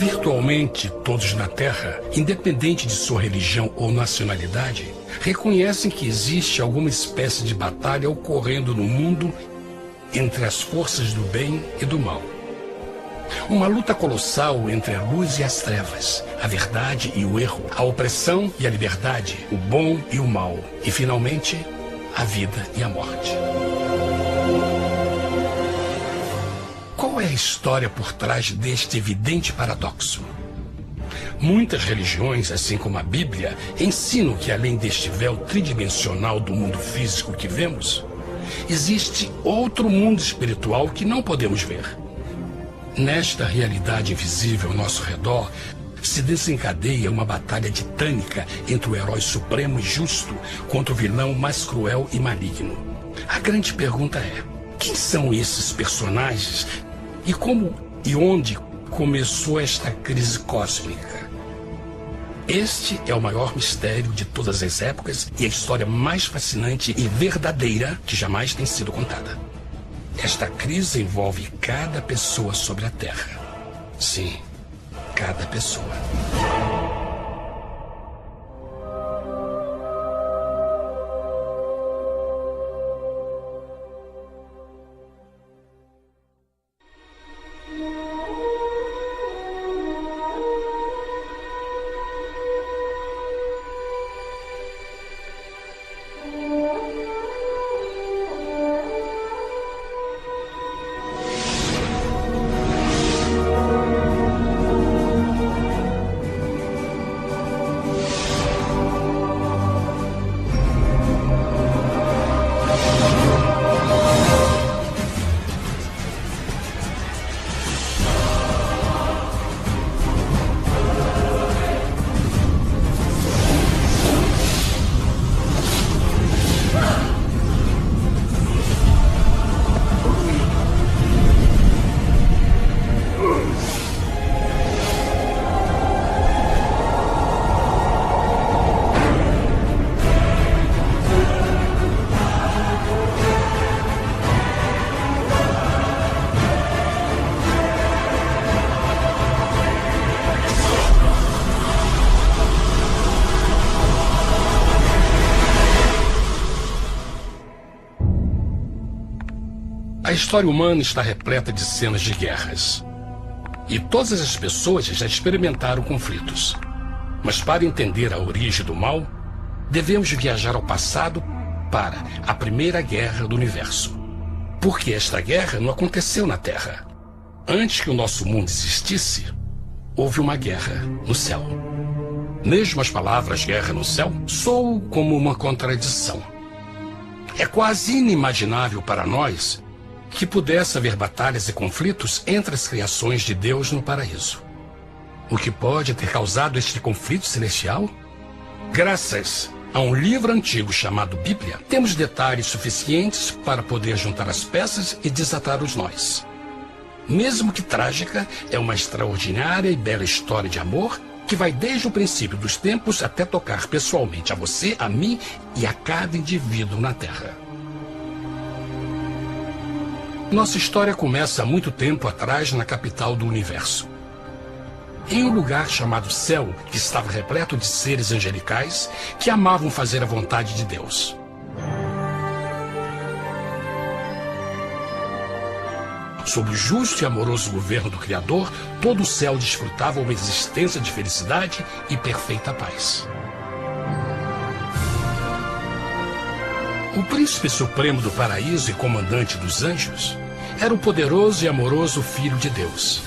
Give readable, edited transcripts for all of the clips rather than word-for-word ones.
Virtualmente todos na Terra, independente de sua religião ou nacionalidade, reconhecem que existe alguma espécie de batalha ocorrendo no mundo entre as forças do bem e do mal. Uma luta colossal entre a luz e as trevas, a verdade e o erro, a opressão e a liberdade, o bom e o mal, e finalmente, a vida e a morte. Qual é a história por trás deste evidente paradoxo? Muitas religiões, assim como a Bíblia, ensinam que além deste véu tridimensional do mundo físico que vemos, existe outro mundo espiritual que não podemos ver. Nesta realidade invisível ao nosso redor, se desencadeia uma batalha titânica entre o herói supremo e justo contra o vilão mais cruel e maligno. A grande pergunta é: quem são esses personagens e como e onde começou esta crise cósmica? Este é o maior mistério de todas as épocas e a história mais fascinante e verdadeira que jamais tem sido contada. Esta crise envolve cada pessoa sobre a Terra. Sim, cada pessoa. A história humana está repleta de cenas de guerras. E todas as pessoas já experimentaram conflitos. Mas para entender a origem do mal, devemos viajar ao passado para a Primeira Guerra do Universo. Porque esta guerra não aconteceu na Terra. Antes que o nosso mundo existisse, houve uma guerra no céu. Mesmo as palavras guerra no céu soam como uma contradição. É quase inimaginável para nós que pudesse haver batalhas e conflitos entre as criações de Deus no paraíso. O que pode ter causado este conflito celestial? Graças a um livro antigo chamado Bíblia, temos detalhes suficientes para poder juntar as peças e desatar os nós. Mesmo que trágica, é uma extraordinária e bela história de amor que vai desde o princípio dos tempos até tocar pessoalmente a você, a mim e a cada indivíduo na Terra. Nossa história começa há muito tempo atrás na capital do universo. Em um lugar chamado Céu, que estava repleto de seres angelicais que amavam fazer a vontade de Deus. Sob o justo e amoroso governo do Criador, todo o céu desfrutava uma existência de felicidade e perfeita paz. O príncipe supremo do paraíso e comandante dos anjos era o poderoso e amoroso Filho de Deus,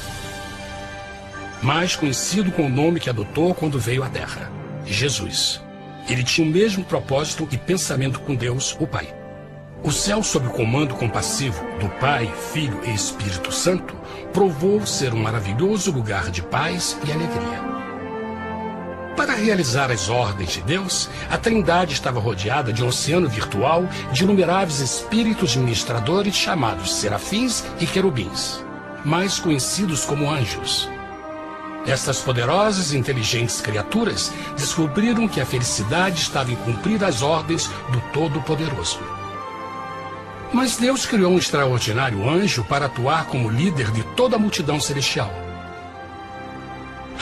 mais conhecido com o nome que adotou quando veio à Terra, Jesus. Ele tinha o mesmo propósito e pensamento com Deus, o Pai. O céu, sob o comando compassivo do Pai, Filho e Espírito Santo, provou ser um maravilhoso lugar de paz e alegria. Para realizar as ordens de Deus, a Trindade estava rodeada de um oceano virtual de inumeráveis espíritos ministradores chamados serafins e querubins, mais conhecidos como anjos. Estas poderosas e inteligentes criaturas descobriram que a felicidade estava em cumprir as ordens do Todo-Poderoso. Mas Deus criou um extraordinário anjo para atuar como líder de toda a multidão celestial.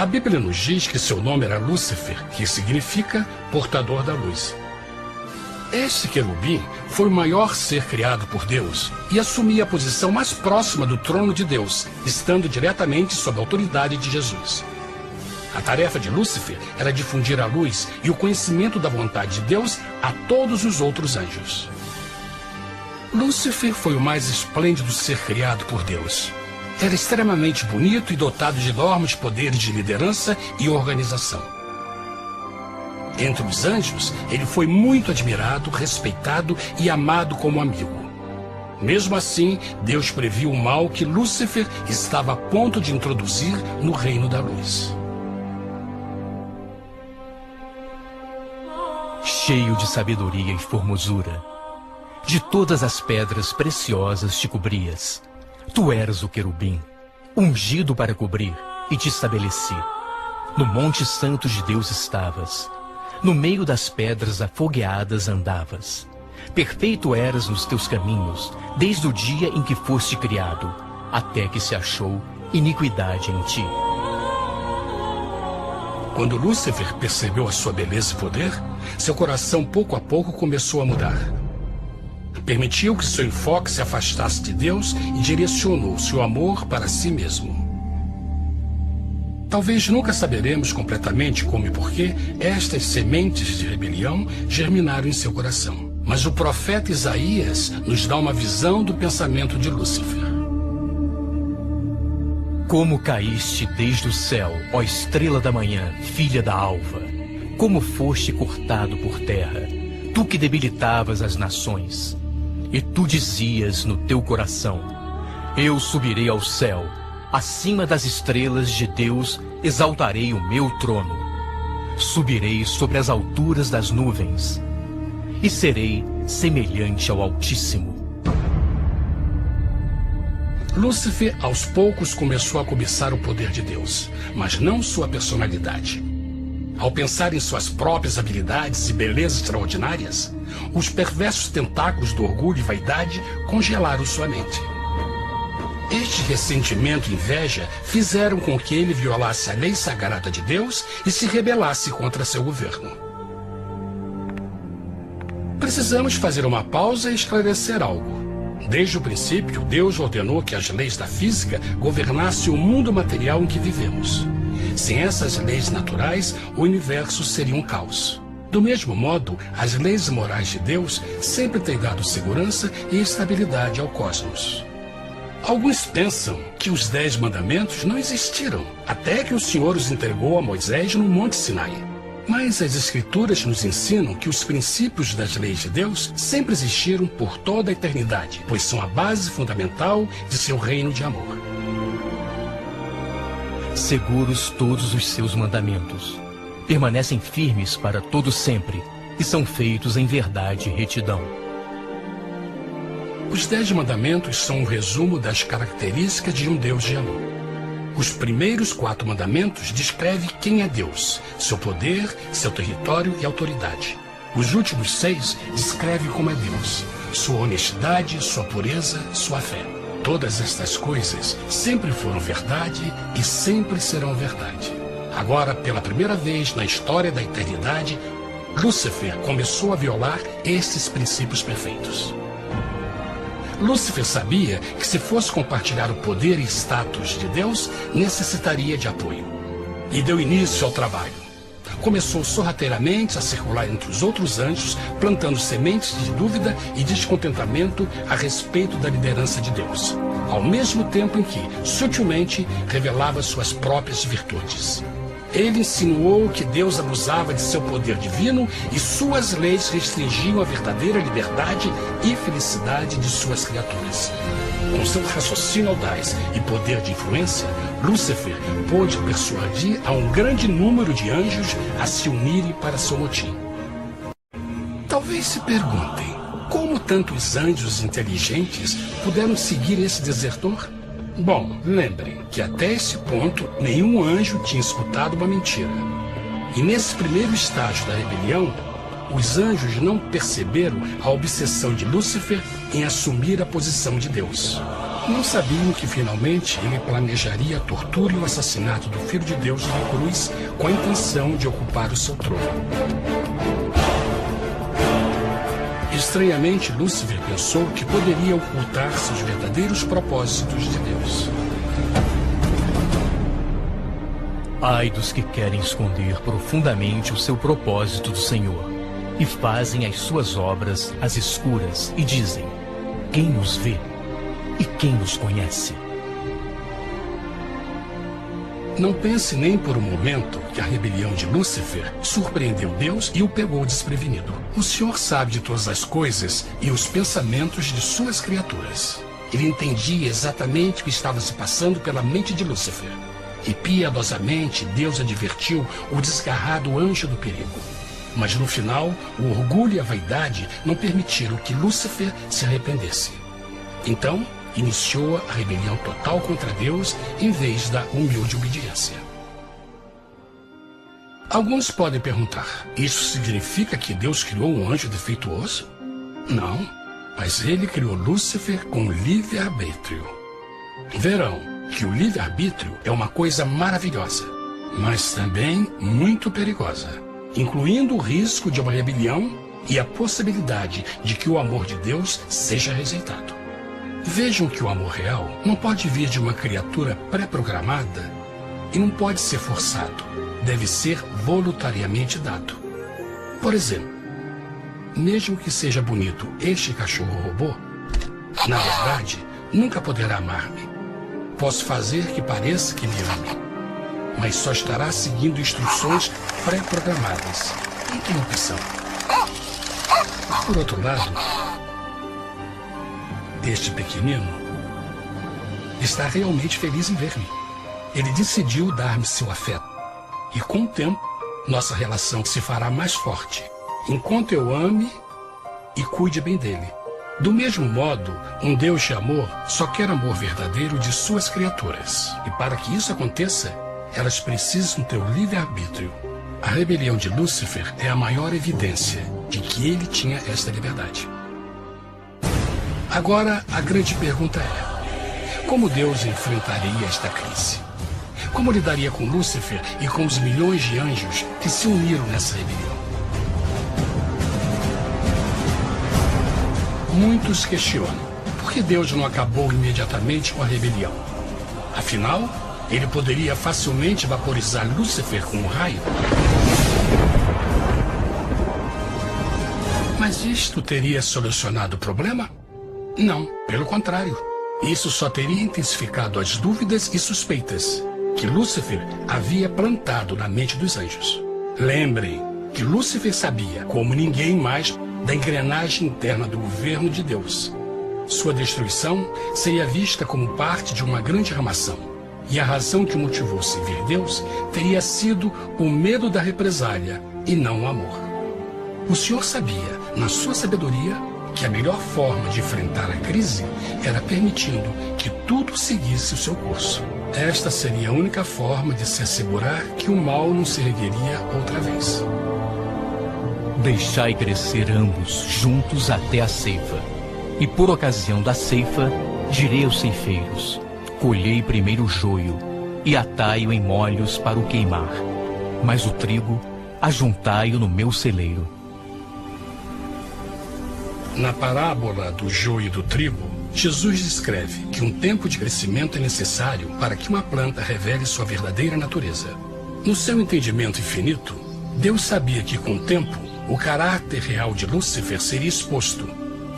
A Bíblia nos diz que seu nome era Lúcifer, que significa portador da luz. Este querubim foi o maior ser criado por Deus e assumia a posição mais próxima do trono de Deus, estando diretamente sob a autoridade de Jesus. A tarefa de Lúcifer era difundir a luz e o conhecimento da vontade de Deus a todos os outros anjos. Lúcifer foi o mais esplêndido ser criado por Deus. Era extremamente bonito e dotado de enormes poderes de liderança e organização. Entre os anjos, ele foi muito admirado, respeitado e amado como amigo. Mesmo assim, Deus previu o mal que Lúcifer estava a ponto de introduzir no reino da luz. Cheio de sabedoria e formosura, de todas as pedras preciosas te cobrias. Tu eras o querubim, ungido para cobrir, e te estabeleci. No monte santo de Deus estavas. No meio das pedras afogueadas andavas. Perfeito eras nos teus caminhos, desde o dia em que foste criado, até que se achou iniquidade em ti. Quando Lúcifer percebeu a sua beleza e poder, seu coração pouco a pouco começou a mudar. Permitiu que seu enfoque se afastasse de Deus e direcionou seu amor para si mesmo. Talvez nunca saberemos completamente como e porquê estas sementes de rebelião germinaram em seu coração. Mas o profeta Isaías nos dá uma visão do pensamento de Lúcifer. Como caíste desde o céu, ó estrela da manhã, filha da alva! Como foste cortado por terra, tu que debilitavas as nações! E tu dizias no teu coração: eu subirei ao céu, acima das estrelas de Deus exaltarei o meu trono. Subirei sobre as alturas das nuvens e serei semelhante ao Altíssimo. Lúcifer, aos poucos, começou a cobiçar o poder de Deus, mas não sua personalidade. Ao pensar em suas próprias habilidades e belezas extraordinárias, os perversos tentáculos do orgulho e vaidade congelaram sua mente. Este ressentimento e inveja fizeram com que ele violasse a lei sagrada de Deus e se rebelasse contra seu governo. Precisamos fazer uma pausa e esclarecer algo. Desde o princípio, Deus ordenou que as leis da física governassem o mundo material em que vivemos. Sem essas leis naturais, o universo seria um caos. Do mesmo modo, as leis morais de Deus sempre têm dado segurança e estabilidade ao cosmos. Alguns pensam que os 10 mandamentos não existiram, até que o Senhor os entregou a Moisés no Monte Sinai. Mas as Escrituras nos ensinam que os princípios das leis de Deus sempre existiram por toda a eternidade, pois são a base fundamental de seu reino de amor. Seguros todos os seus mandamentos, permanecem firmes para todo sempre e são feitos em verdade e retidão. Os 10 mandamentos são um resumo das características de um Deus de amor. Os primeiros 4 mandamentos descrevem quem é Deus, seu poder, seu território e autoridade. Os últimos 6 descrevem como é Deus, sua honestidade, sua pureza, sua fé. Todas estas coisas sempre foram verdade e sempre serão verdade. Agora, pela primeira vez na história da eternidade, Lúcifer começou a violar esses princípios perfeitos. Lúcifer sabia que se fosse compartilhar o poder e status de Deus, necessitaria de apoio. E deu início ao trabalho. Começou sorrateiramente a circular entre os outros anjos, plantando sementes de dúvida e descontentamento a respeito da liderança de Deus, ao mesmo tempo em que, sutilmente, revelava suas próprias virtudes. Ele insinuou que Deus abusava de seu poder divino e suas leis restringiam a verdadeira liberdade e felicidade de suas criaturas. Com seu raciocínio audaz e poder de influência, Lúcifer pôde persuadir a um grande número de anjos a se unirem para seu motim. Talvez se perguntem, como tantos anjos inteligentes puderam seguir esse desertor? Bom, lembrem que até esse ponto nenhum anjo tinha escutado uma mentira. E nesse primeiro estágio da rebelião, os anjos não perceberam a obsessão de Lúcifer em assumir a posição de Deus. Não sabiam que finalmente ele planejaria a tortura e o assassinato do Filho de Deus na cruz com a intenção de ocupar o seu trono. Estranhamente, Lúcifer pensou que poderia ocultar seus verdadeiros propósitos de Deus. Ai dos que querem esconder profundamente o seu propósito do Senhor e fazem as suas obras às escuras e dizem: quem nos vê e quem nos conhece? Não pense nem por um momento que a rebelião de Lúcifer surpreendeu Deus e o pegou desprevenido. O Senhor sabe de todas as coisas e os pensamentos de suas criaturas. Ele entendia exatamente o que estava se passando pela mente de Lúcifer. E piedosamente Deus advertiu o desgarrado anjo do perigo. Mas no final, o orgulho e a vaidade não permitiram que Lúcifer se arrependesse. Então, iniciou a rebelião total contra Deus em vez da humilde obediência. Alguns podem perguntar: isso significa que Deus criou um anjo defeituoso? Não, mas ele criou Lúcifer com livre-arbítrio. Verão que o livre-arbítrio é uma coisa maravilhosa, mas também muito perigosa, incluindo o risco de uma rebelião e a possibilidade de que o amor de Deus seja rejeitado. Vejam que o amor real não pode vir de uma criatura pré-programada e não pode ser forçado, deve ser voluntariamente dado. Por exemplo, mesmo que seja bonito este cachorro robô, na verdade, nunca poderá amar-me. Posso fazer que pareça que me ame, mas só estará seguindo instruções pré-programadas. E que opção? Por outro lado, este pequenino está realmente feliz em ver-me. Ele decidiu dar-me seu afeto. E com o tempo, nossa relação se fará mais forte, enquanto eu ame e cuide bem dele. Do mesmo modo, um Deus de amor só quer amor verdadeiro de suas criaturas. E para que isso aconteça, elas precisam ter o livre-arbítrio. A rebelião de Lúcifer é a maior evidência de que ele tinha esta liberdade. Agora, a grande pergunta é: como Deus enfrentaria esta crise? Como lidaria com Lúcifer e com os milhões de anjos que se uniram nessa rebelião? Muitos questionam: por que Deus não acabou imediatamente com a rebelião? Afinal, ele poderia facilmente vaporizar Lúcifer com um raio. Mas isto teria solucionado o problema? Não, pelo contrário. Isso só teria intensificado as dúvidas e suspeitas que Lúcifer havia plantado na mente dos anjos. Lembrem que Lúcifer sabia, como ninguém mais, da engrenagem interna do governo de Deus. Sua destruição seria vista como parte de uma grande armação, e a razão que motivou servir Deus teria sido o medo da represália e não o amor. O Senhor sabia, na sua sabedoria, que a melhor forma de enfrentar a crise era permitindo que tudo seguisse o seu curso. Esta seria a única forma de se assegurar que o mal não se ergueria outra vez. Deixai crescer ambos juntos até a ceifa. E por ocasião da ceifa, direi aos ceifeiros: colhei primeiro o joio e atai-o em molhos para o queimar, mas o trigo ajuntai-o no meu celeiro. Na parábola do joio e do trigo, Jesus descreve que um tempo de crescimento é necessário para que uma planta revele sua verdadeira natureza. No seu entendimento infinito, Deus sabia que com o tempo, o caráter real de Lúcifer seria exposto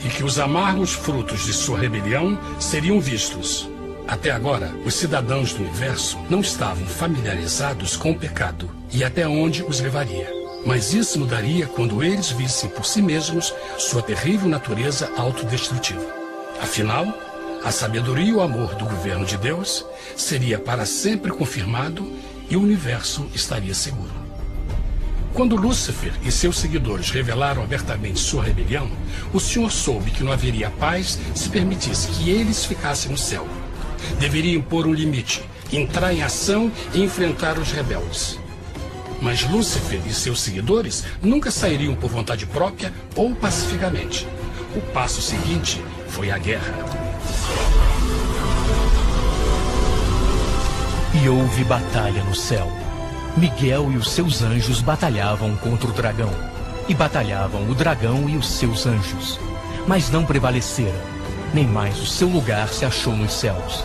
e que os amargos frutos de sua rebelião seriam vistos. Até agora, os cidadãos do universo não estavam familiarizados com o pecado e até onde os levaria. Mas isso mudaria quando eles vissem por si mesmos sua terrível natureza autodestrutiva. Afinal, a sabedoria e o amor do governo de Deus seria para sempre confirmado e o universo estaria seguro. Quando Lúcifer e seus seguidores revelaram abertamente sua rebelião, o Senhor soube que não haveria paz se permitisse que eles ficassem no céu. Deveria impor um limite, entrar em ação e enfrentar os rebeldes. Mas Lúcifer e seus seguidores nunca sairiam por vontade própria ou pacificamente. O passo seguinte foi a guerra. E houve batalha no céu. Miguel e os seus anjos batalhavam contra o dragão. E batalhavam o dragão e os seus anjos. Mas não prevaleceram, nem mais o seu lugar se achou nos céus.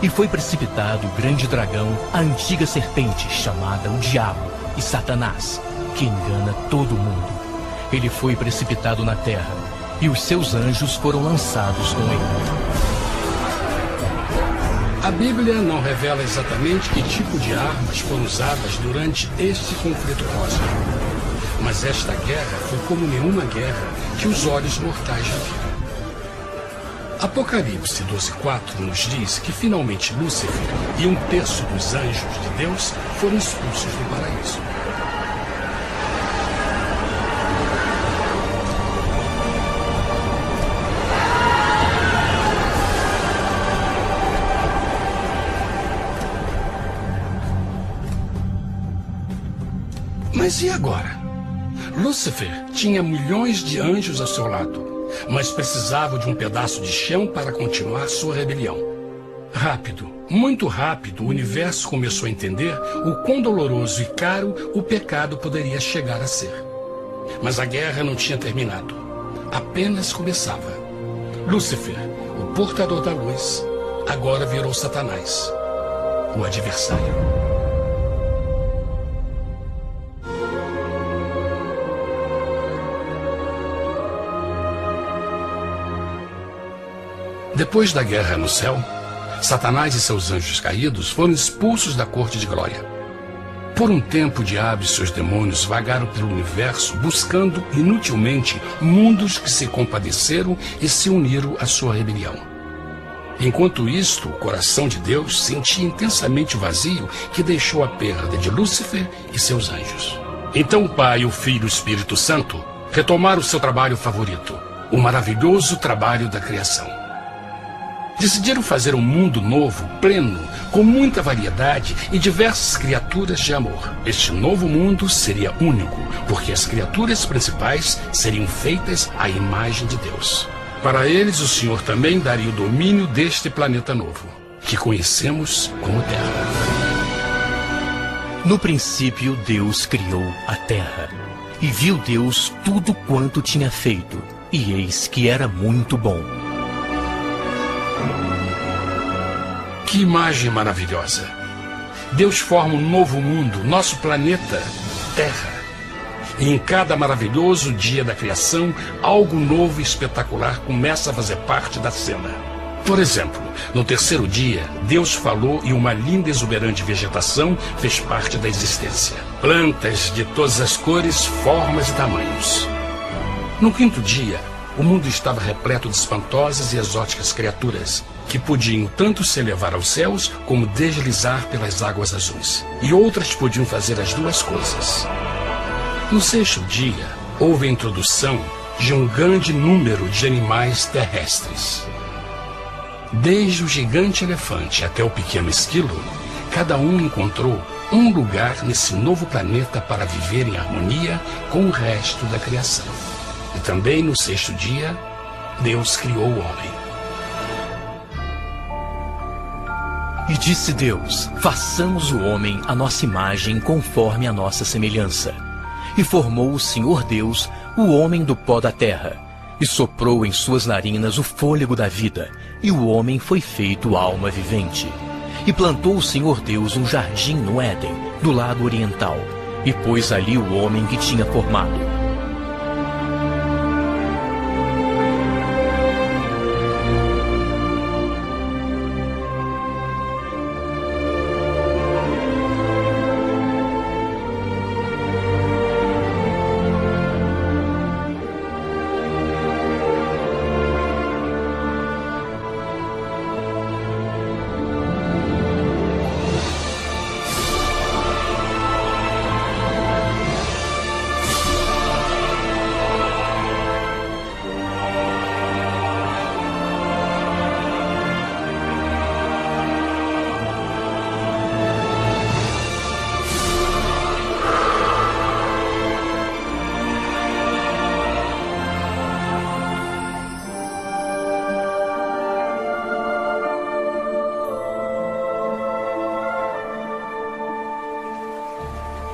E foi precipitado o grande dragão, a antiga serpente, chamada o Diabo e Satanás, que engana todo mundo. Ele foi precipitado na terra, e os seus anjos foram lançados com ele. A Bíblia não revela exatamente que tipo de armas foram usadas durante este conflito cósmico. Mas esta guerra foi como nenhuma guerra que os olhos mortais já viram. Apocalipse 12:4 nos diz que finalmente Lúcifer e 1/3 dos anjos de Deus foram expulsos do paraíso. Mas e agora? Lúcifer tinha milhões de anjos ao seu lado, mas precisava de um pedaço de chão para continuar sua rebelião. Rápido, muito rápido, o universo começou a entender o quão doloroso e caro o pecado poderia chegar a ser. Mas a guerra não tinha terminado, apenas começava. Lúcifer, o portador da luz, agora virou Satanás, o adversário. Depois da guerra no céu, Satanás e seus anjos caídos foram expulsos da corte de glória. Por um tempo, o diabo e seus demônios vagaram pelo universo buscando inutilmente mundos que se compadeceram e se uniram à sua rebelião. Enquanto isto, o coração de Deus sentia intensamente o vazio que deixou a perda de Lúcifer e seus anjos. Então o Pai, o Filho e o Espírito Santo retomaram o seu trabalho favorito, o maravilhoso trabalho da criação. Decidiram fazer um mundo novo, pleno, com muita variedade e diversas criaturas de amor. Este novo mundo seria único, porque as criaturas principais seriam feitas à imagem de Deus. Para eles, o Senhor também daria o domínio deste planeta novo, que conhecemos como Terra. No princípio, Deus criou a terra. E viu Deus tudo quanto tinha feito, e eis que era muito bom. Que imagem maravilhosa! Deus forma um novo mundo, nosso planeta, Terra. E em cada maravilhoso dia da criação, algo novo e espetacular começa a fazer parte da cena. Por exemplo, no terceiro dia, Deus falou e uma linda e exuberante vegetação fez parte da existência. Plantas de todas as cores, formas e tamanhos. No quinto dia, o mundo estava repleto de espantosas e exóticas criaturas, que podiam tanto se elevar aos céus como deslizar pelas águas azuis. E outras podiam fazer as duas coisas. No sexto dia, houve a introdução de um grande número de animais terrestres. Desde o gigante elefante até o pequeno esquilo, cada um encontrou um lugar nesse novo planeta para viver em harmonia com o resto da criação. E também no sexto dia, Deus criou o homem. E disse Deus: façamos o homem à nossa imagem, conforme a nossa semelhança. E formou o Senhor Deus o homem do pó da terra, e soprou em suas narinas o fôlego da vida, e o homem foi feito alma vivente. E plantou o Senhor Deus um jardim no Éden, do lado oriental, e pôs ali o homem que tinha formado.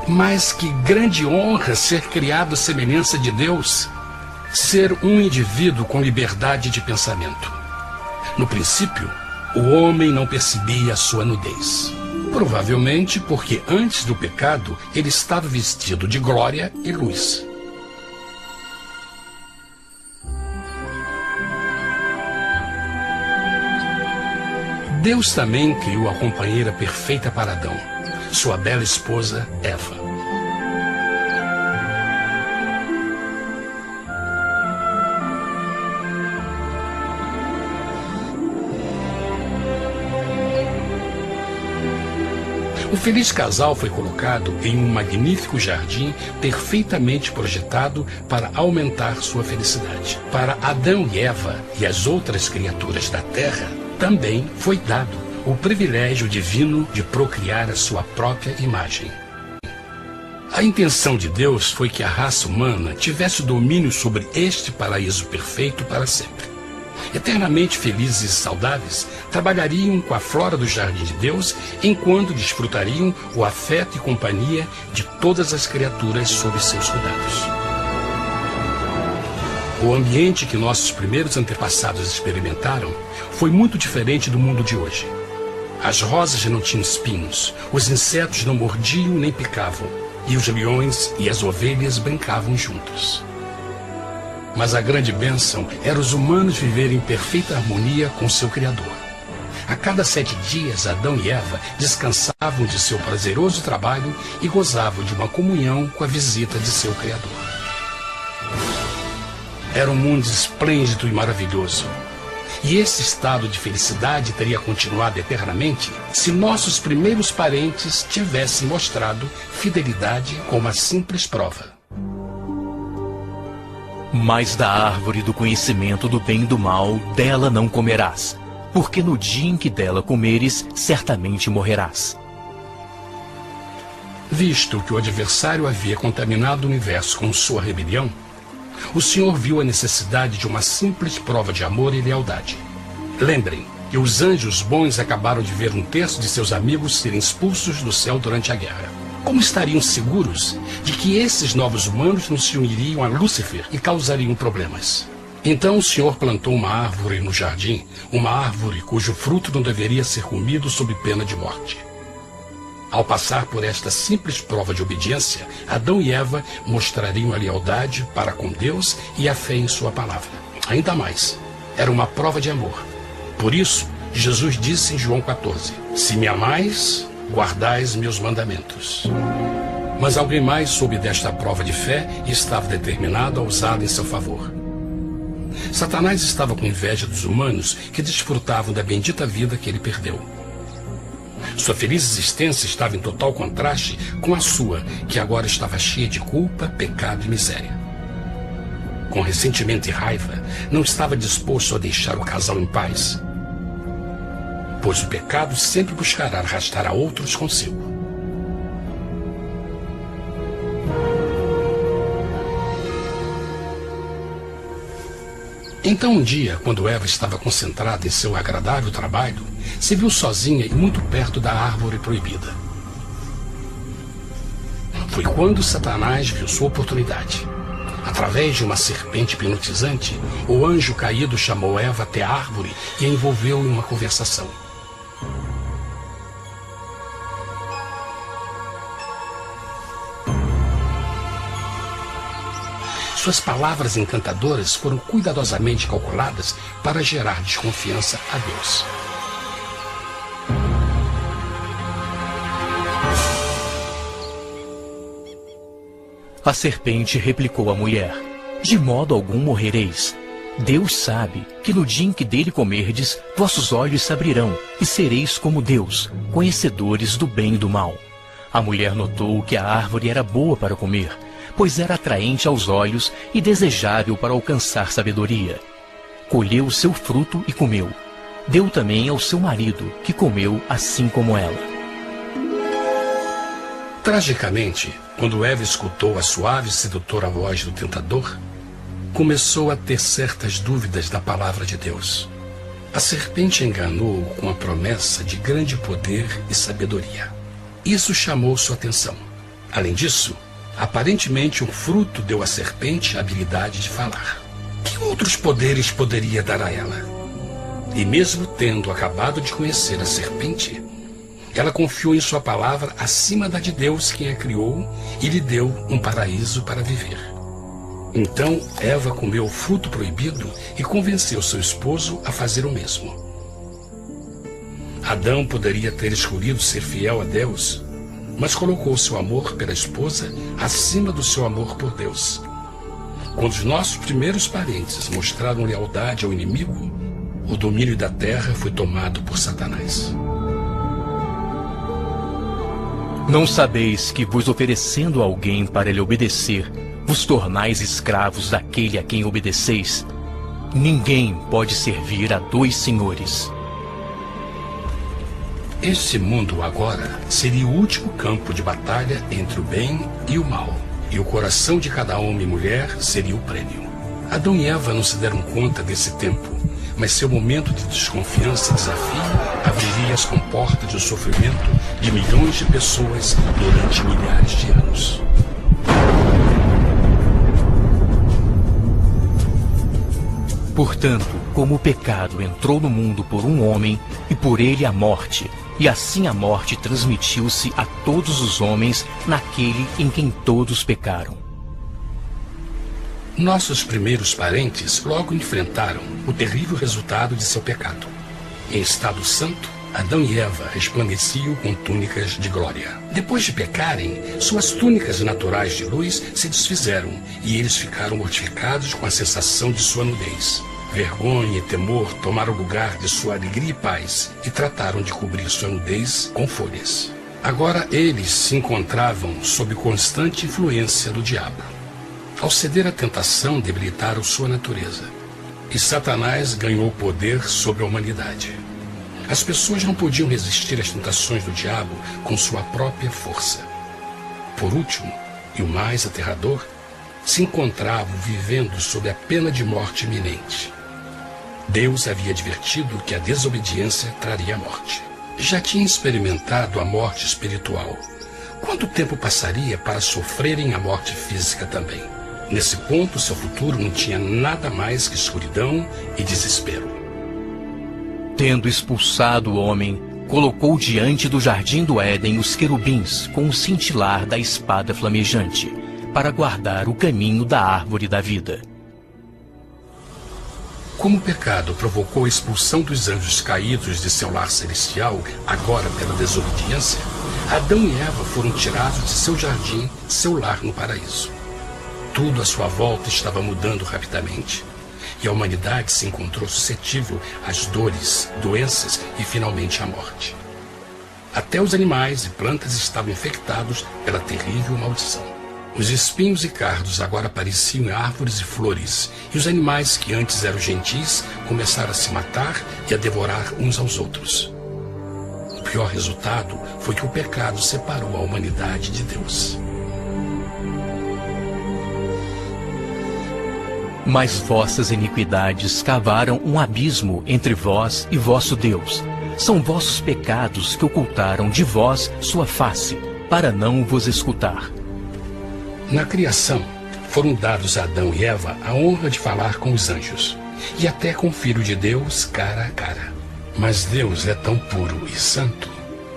Mas que grande honra ser criado à semelhança de Deus, ser um indivíduo com liberdade de pensamento. No princípio, o homem não percebia a sua nudez. Provavelmente porque antes do pecado ele estava vestido de glória e luz. Deus também criou a companheira perfeita para Adão, sua bela esposa Eva. O feliz casal foi colocado em um magnífico jardim perfeitamente projetado para aumentar sua felicidade. Para Adão e Eva e as outras criaturas da terra, também foi dado o privilégio divino de procriar a sua própria imagem. A intenção de Deus foi que a raça humana tivesse domínio sobre este paraíso perfeito para sempre. Eternamente felizes e saudáveis, trabalhariam com a flora do jardim de Deus, enquanto desfrutariam o afeto e companhia de todas as criaturas sob seus cuidados. O ambiente que nossos primeiros antepassados experimentaram foi muito diferente do mundo de hoje. As rosas não tinham espinhos, os insetos não mordiam nem picavam, e os leões e as ovelhas brincavam juntos. Mas a grande bênção era os humanos viverem em perfeita harmonia com seu Criador. A cada 7 dias, Adão e Eva descansavam de seu prazeroso trabalho e gozavam de uma comunhão com a visita de seu Criador. Era um mundo esplêndido e maravilhoso. E esse estado de felicidade teria continuado eternamente se nossos primeiros parentes tivessem mostrado fidelidade com uma simples prova. Mas da árvore do conhecimento do bem e do mal, dela não comerás, porque no dia em que dela comeres, certamente morrerás. Visto que o adversário havia contaminado o universo com sua rebelião, o Senhor viu a necessidade de uma simples prova de amor e lealdade. Lembrem que os anjos bons acabaram de ver 1/3 de seus amigos serem expulsos do céu durante a guerra. Como estariam seguros de que esses novos humanos não se uniriam a Lúcifer e causariam problemas? Então o Senhor plantou uma árvore no jardim, uma árvore cujo fruto não deveria ser comido sob pena de morte. Ao passar por esta simples prova de obediência, Adão e Eva mostrariam a lealdade para com Deus e a fé em sua palavra. Ainda mais, era uma prova de amor. Por isso, Jesus disse em João 14, se me amais, guardais meus mandamentos. Mas alguém mais soube desta prova de fé e estava determinado a usá-la em seu favor. Satanás estava com inveja dos humanos que desfrutavam da bendita vida que ele perdeu. Sua feliz existência estava em total contraste com a sua, que agora estava cheia de culpa, pecado e miséria. Com ressentimento e raiva, não estava disposto a deixar o casal em paz, pois o pecado sempre buscará arrastar a outros consigo. Então um dia, quando Eva estava concentrada em seu agradável trabalho, se viu sozinha e muito perto da árvore proibida. Foi quando Satanás viu sua oportunidade. Através de uma serpente hipnotizante, o anjo caído chamou Eva até a árvore e a envolveu em uma conversação. Suas palavras encantadoras foram cuidadosamente calculadas para gerar desconfiança a Deus. A serpente replicou à mulher, de modo algum morrereis. Deus sabe que no dia em que dele comerdes, vossos olhos se abrirão, e sereis como Deus, conhecedores do bem e do mal. A mulher notou que a árvore era boa para comer, pois era atraente aos olhos e desejável para alcançar sabedoria. Colheu o seu fruto e comeu. Deu também ao seu marido, que comeu assim como ela. Tragicamente, quando Eva escutou a suave e sedutora voz do tentador, começou a ter certas dúvidas da palavra de Deus. A serpente enganou-o com a promessa de grande poder e sabedoria. Isso chamou sua atenção. Além disso, aparentemente o fruto deu à serpente a habilidade de falar. Que outros poderes poderia dar a ela? E mesmo tendo acabado de conhecer a serpente, ela confiou em sua palavra acima da de Deus, quem a criou, e lhe deu um paraíso para viver. Então Eva comeu o fruto proibido e convenceu seu esposo a fazer o mesmo. Adão poderia ter escolhido ser fiel a Deus, mas colocou seu amor pela esposa acima do seu amor por Deus. Quando os nossos primeiros parentes mostraram lealdade ao inimigo, o domínio da terra foi tomado por Satanás. Não sabeis que, vos oferecendo a alguém para lhe obedecer, vos tornais escravos daquele a quem obedeceis? Ninguém pode servir a dois senhores. Este mundo agora seria o último campo de batalha entre o bem e o mal, e o coração de cada homem e mulher seria o prêmio. Adão e Eva não se deram conta desse tempo, mas seu momento de desconfiança e desafio abriria as comportas do sofrimento de milhões de pessoas durante milhares de anos. Portanto, como o pecado entrou no mundo por um homem, e por ele a morte, e assim a morte transmitiu-se a todos os homens naquele em quem todos pecaram. Nossos primeiros parentes logo enfrentaram o terrível resultado de seu pecado. Em estado santo, Adão e Eva resplandeciam com túnicas de glória. Depois de pecarem, suas túnicas naturais de luz se desfizeram e eles ficaram mortificados com a sensação de sua nudez. Vergonha e temor tomaram lugar de sua alegria e paz e trataram de cobrir sua nudez com folhas. Agora eles se encontravam sob constante influência do diabo. Ao ceder à tentação, debilitaram sua natureza. E Satanás ganhou poder sobre a humanidade. As pessoas não podiam resistir às tentações do diabo com sua própria força. Por último, e o mais aterrador, se encontravam vivendo sob a pena de morte iminente. Deus havia advertido que a desobediência traria a morte. Já tinha experimentado a morte espiritual. Quanto tempo passaria para sofrerem a morte física também? Nesse ponto, seu futuro não tinha nada mais que escuridão e desespero. Tendo expulsado o homem, colocou diante do jardim do Éden os querubins com o cintilar da espada flamejante, para guardar o caminho da árvore da vida. Como o pecado provocou a expulsão dos anjos caídos de seu lar celestial, agora pela desobediência, Adão e Eva foram tirados de seu jardim, seu lar no paraíso. Tudo à sua volta estava mudando rapidamente, e a humanidade se encontrou suscetível às dores, doenças e finalmente à morte. Até os animais e plantas estavam infectados pela terrível maldição. Os espinhos e cardos agora apareciam em árvores e flores, e os animais que antes eram gentis começaram a se matar e a devorar uns aos outros. O pior resultado foi que o pecado separou a humanidade de Deus. Mas vossas iniquidades cavaram um abismo entre vós e vosso Deus. São vossos pecados que ocultaram de vós sua face, para não vos escutar. Na criação, foram dados a Adão e Eva a honra de falar com os anjos, e até com o Filho de Deus cara a cara. Mas Deus é tão puro e santo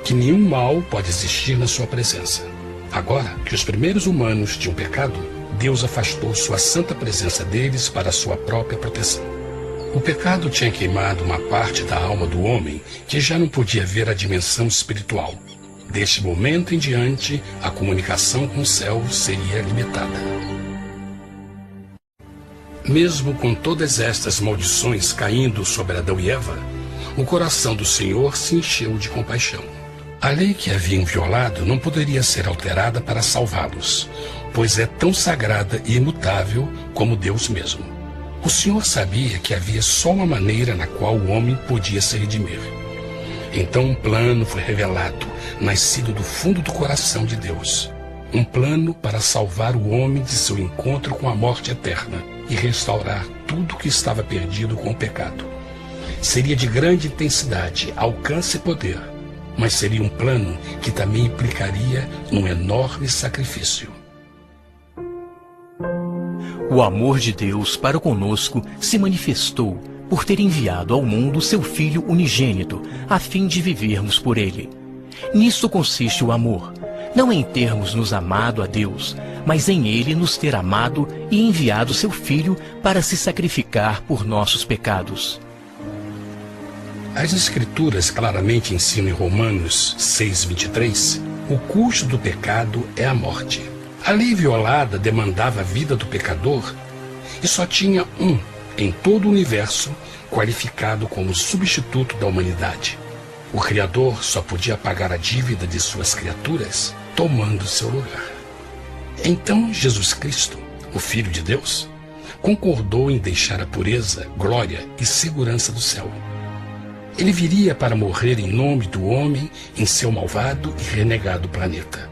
que nenhum mal pode existir na sua presença. Agora que os primeiros humanos tinham pecado, Deus afastou sua santa presença deles para a sua própria proteção. O pecado tinha queimado uma parte da alma do homem que já não podia ver a dimensão espiritual. Deste momento em diante, a comunicação com o céu seria limitada. Mesmo com todas estas maldições caindo sobre Adão e Eva, o coração do Senhor se encheu de compaixão. A lei que haviam violado não poderia ser alterada para salvá-los, pois é tão sagrada e imutável como Deus mesmo. O Senhor sabia que havia só uma maneira na qual o homem podia se redimir. Então um plano foi revelado, nascido do fundo do coração de Deus. Um plano para salvar o homem de seu encontro com a morte eterna e restaurar tudo que estava perdido com o pecado. Seria de grande intensidade, alcance e poder, mas seria um plano que também implicaria num enorme sacrifício. O amor de Deus para conosco se manifestou por ter enviado ao mundo seu Filho unigênito, a fim de vivermos por ele. Nisto consiste o amor, não em termos nos amado a Deus, mas em ele nos ter amado e enviado seu Filho para se sacrificar por nossos pecados. As Escrituras claramente ensinam em Romanos 6:23, o custo do pecado é a morte. A lei violada demandava a vida do pecador e só tinha um em todo o universo qualificado como substituto da humanidade. O Criador só podia pagar a dívida de suas criaturas tomando seu lugar. Então Jesus Cristo, o Filho de Deus, concordou em deixar a pureza, glória e segurança do céu. Ele viria para morrer em nome do homem em seu malvado e renegado planeta.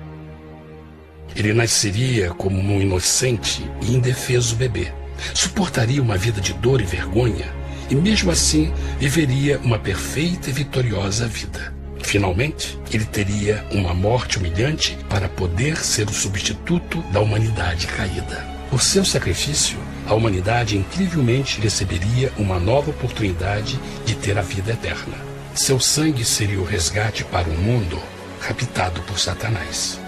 Ele nasceria como um inocente e indefeso bebê, suportaria uma vida de dor e vergonha e mesmo assim viveria uma perfeita e vitoriosa vida. Finalmente, ele teria uma morte humilhante para poder ser o substituto da humanidade caída. Por seu sacrifício, a humanidade incrivelmente receberia uma nova oportunidade de ter a vida eterna. Seu sangue seria o resgate para um mundo raptado por Satanás.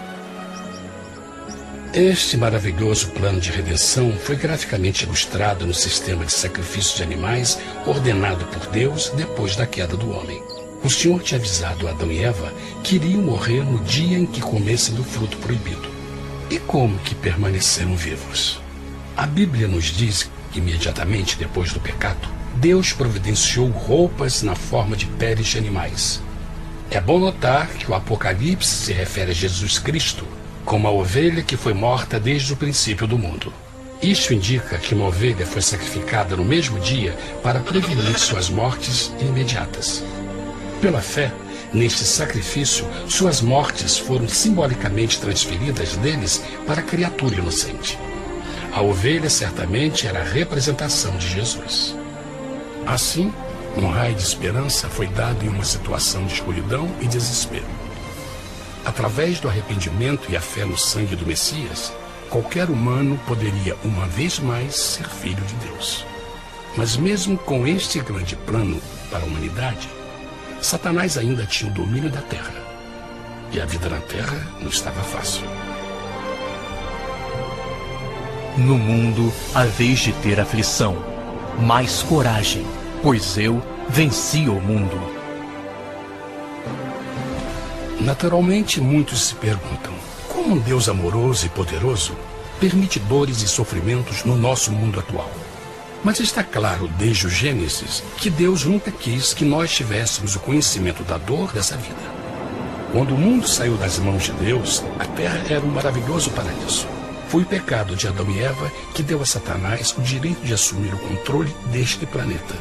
Este maravilhoso plano de redenção foi graficamente ilustrado no sistema de sacrifício de animais ordenado por Deus depois da queda do homem. O Senhor tinha avisado Adão e Eva que iriam morrer no dia em que comessem do fruto proibido. E como que permaneceram vivos? A Bíblia nos diz que imediatamente depois do pecado, Deus providenciou roupas na forma de peles de animais. É bom notar que o Apocalipse se refere a Jesus Cristo como a ovelha que foi morta desde o princípio do mundo. Isto indica que uma ovelha foi sacrificada no mesmo dia para prevenir suas mortes imediatas. Pela fé, neste sacrifício, suas mortes foram simbolicamente transferidas deles para a criatura inocente. A ovelha certamente era a representação de Jesus. Assim, um raio de esperança foi dado em uma situação de escuridão e desespero. Através do arrependimento e a fé no sangue do Messias, qualquer humano poderia uma vez mais ser filho de Deus. Mas mesmo com este grande plano para a humanidade, Satanás ainda tinha o domínio da terra. E a vida na terra não estava fácil. No mundo haveis de ter aflição, mas coragem, pois eu venci o mundo. Naturalmente, muitos se perguntam, como um Deus amoroso e poderoso permite dores e sofrimentos no nosso mundo atual? Mas está claro desde o Gênesis que Deus nunca quis que nós tivéssemos o conhecimento da dor dessa vida. Quando o mundo saiu das mãos de Deus, a terra era um maravilhoso paraíso. Foi o pecado de Adão e Eva que deu a Satanás o direito de assumir o controle deste planeta.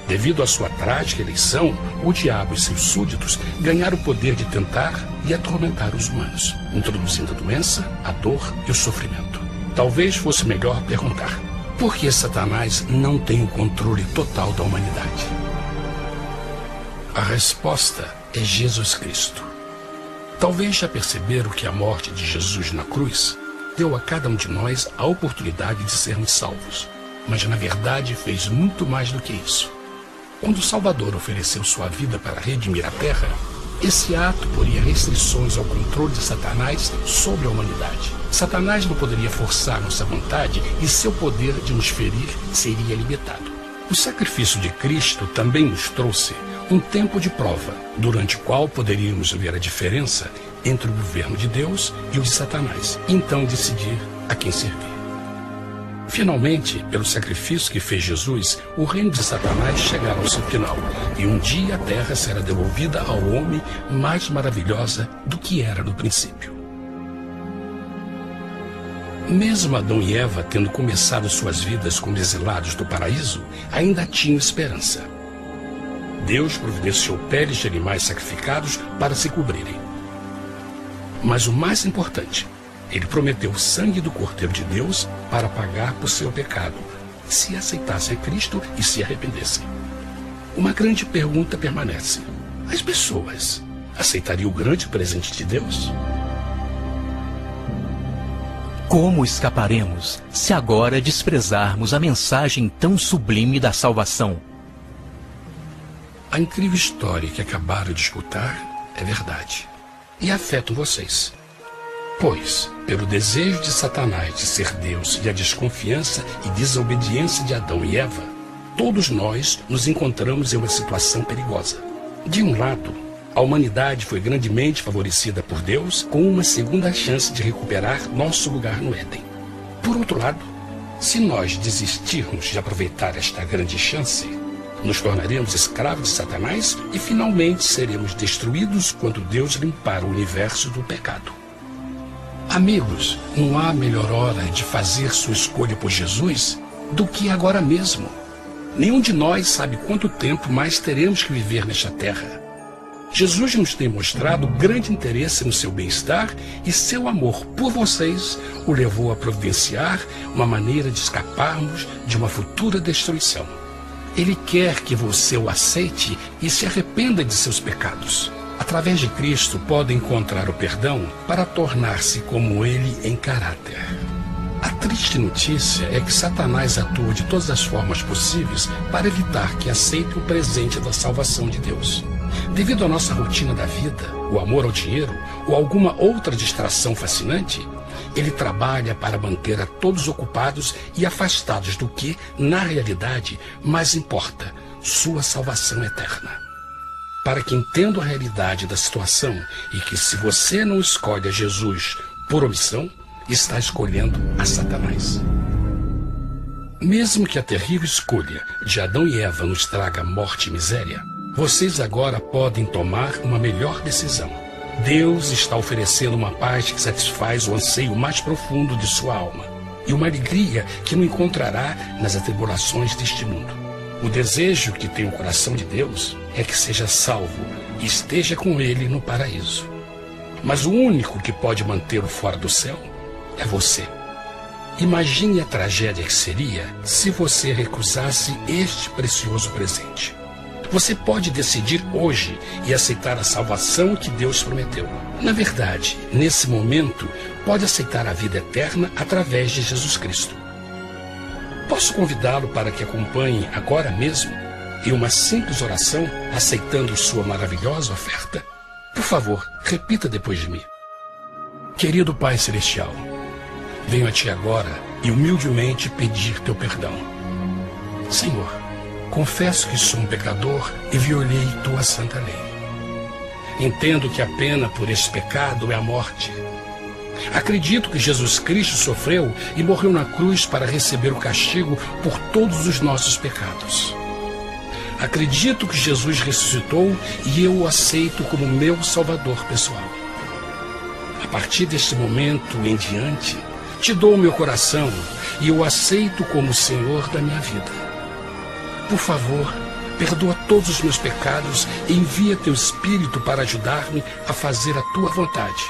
Devido à sua trágica eleição, o diabo e seus súditos ganharam o poder de tentar e atormentar os humanos, introduzindo a doença, a dor e o sofrimento. Talvez fosse melhor perguntar: por que Satanás não tem o controle total da humanidade? A resposta é Jesus Cristo. Talvez já perceberam que a morte de Jesus na cruz deu a cada um de nós a oportunidade de sermos salvos, mas na verdade fez muito mais do que isso. Quando o Salvador ofereceu sua vida para redimir a terra, esse ato poria restrições ao controle de Satanás sobre a humanidade. Satanás não poderia forçar nossa vontade e seu poder de nos ferir seria limitado. O sacrifício de Cristo também nos trouxe um tempo de prova, durante o qual poderíamos ver a diferença entre o governo de Deus e o de Satanás, e então decidir a quem servir. Finalmente, pelo sacrifício que fez Jesus, o reino de Satanás chegará ao seu final, e um dia a terra será devolvida ao homem mais maravilhosa do que era no princípio. Mesmo Adão e Eva tendo começado suas vidas como exilados do paraíso, ainda tinham esperança. Deus providenciou peles de animais sacrificados para se cobrirem. Mas o mais importante, ele prometeu o sangue do Cordeiro de Deus para pagar por seu pecado, se aceitassem Cristo e se arrependessem. Uma grande pergunta permanece: as pessoas aceitaria o grande presente de Deus? Como escaparemos se agora desprezarmos a mensagem tão sublime da salvação? A incrível história que acabaram de escutar é verdade e afeta vocês. Pois, pelo desejo de Satanás de ser Deus e a desconfiança e desobediência de Adão e Eva, todos nós nos encontramos em uma situação perigosa. De um lado, a humanidade foi grandemente favorecida por Deus com uma segunda chance de recuperar nosso lugar no Éden. Por outro lado, se nós desistirmos de aproveitar esta grande chance, nos tornaremos escravos de Satanás e finalmente seremos destruídos quando Deus limpar o universo do pecado. Amigos, não há melhor hora de fazer sua escolha por Jesus do que agora mesmo. Nenhum de nós sabe quanto tempo mais teremos que viver nesta terra. Jesus nos tem mostrado grande interesse no seu bem-estar e seu amor por vocês o levou a providenciar uma maneira de escaparmos de uma futura destruição. Ele quer que você o aceite e se arrependa de seus pecados. Através de Cristo, pode encontrar o perdão para tornar-se como Ele em caráter. A triste notícia é que Satanás atua de todas as formas possíveis para evitar que aceite o presente da salvação de Deus. Devido à nossa rotina da vida, o amor ao dinheiro ou alguma outra distração fascinante, ele trabalha para manter a todos ocupados e afastados do que, na realidade, mais importa, sua salvação eterna. Para que entendam a realidade da situação e que se você não escolhe a Jesus por omissão, está escolhendo a Satanás. Mesmo que a terrível escolha de Adão e Eva nos traga morte e miséria, vocês agora podem tomar uma melhor decisão. Deus está oferecendo uma paz que satisfaz o anseio mais profundo de sua alma e uma alegria que não encontrará nas atribulações deste mundo. O desejo que tem o coração de Deus é que seja salvo e esteja com Ele no paraíso. Mas o único que pode mantê-lo fora do céu é você. Imagine a tragédia que seria se você recusasse este precioso presente. Você pode decidir hoje e aceitar a salvação que Deus prometeu. Na verdade, nesse momento, pode aceitar a vida eterna através de Jesus Cristo. Posso convidá-lo para que acompanhe agora mesmo em uma simples oração, aceitando sua maravilhosa oferta? Por favor, repita depois de mim. Querido Pai Celestial, venho a Ti agora e humildemente pedir Teu perdão. Senhor, confesso que sou um pecador e violei Tua santa lei. Entendo que a pena por esse pecado é a morte. Acredito que Jesus Cristo sofreu e morreu na cruz para receber o castigo por todos os nossos pecados. Acredito que Jesus ressuscitou e eu o aceito como meu Salvador pessoal. A partir deste momento em diante, Te dou o meu coração e eu o aceito como o Senhor da minha vida. Por favor, perdoa todos os meus pecados e envia Teu Espírito para ajudar-me a fazer a Tua vontade.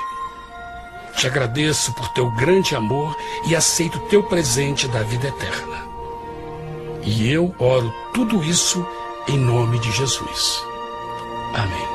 Te agradeço por Teu grande amor e aceito Teu presente da vida eterna. E eu oro tudo isso em nome de Jesus. Amém.